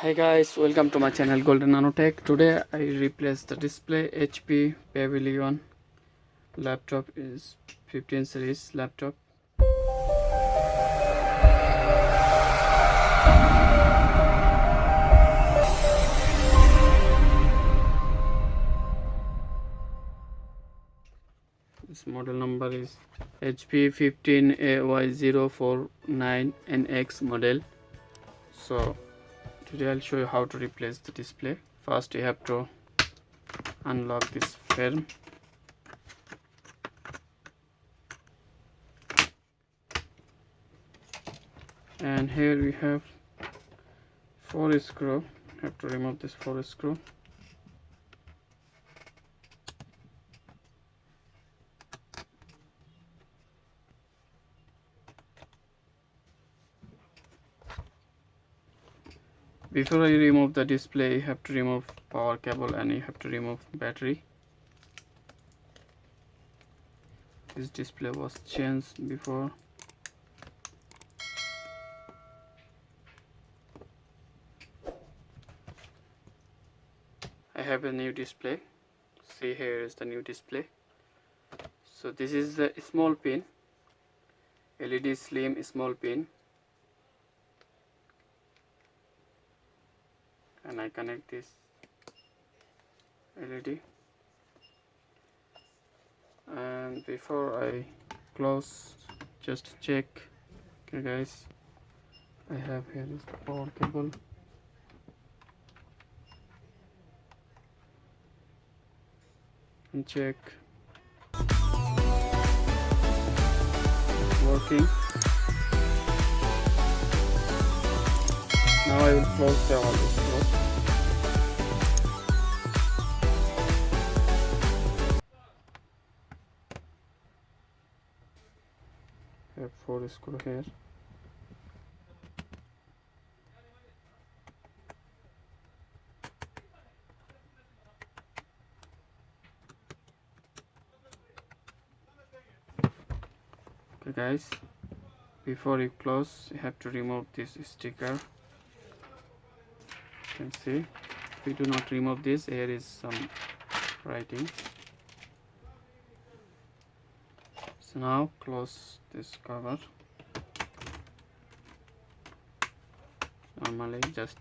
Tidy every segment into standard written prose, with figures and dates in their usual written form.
Hi guys, welcome to my channel Golden Nanotech. Today I replaced the display. HP Pavilion laptop is 15 series laptop. This model number is HP 15AY049NX model. So today I'll show you how to replace the display. First you have to unlock this film. And here we have 4 screw. Have to remove this 4 screw. Before I remove the display, you have to remove power cable and you have to remove battery. This display was changed before. I have a new display. See, here is the new display. So this is the small pin, LED slim small pin, and I connect this LED. And before I close, just check. Okay guys, I have here is the power cable. And check it's working. Now I will close the all this close. I have 4 screw here. Okay guys, before you close, you have to remove this sticker. You can see, if we do not remove this, here is some writing. So now close this cover. Normally just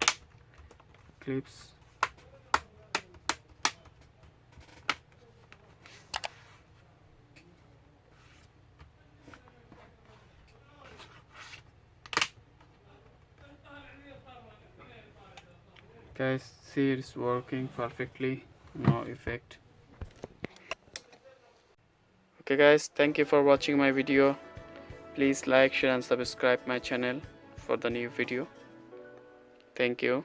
clips. Guys, see, it's working perfectly, no effect. Okay guys, thank you for watching my video. Please like, share and subscribe my channel for the new video. Thank you.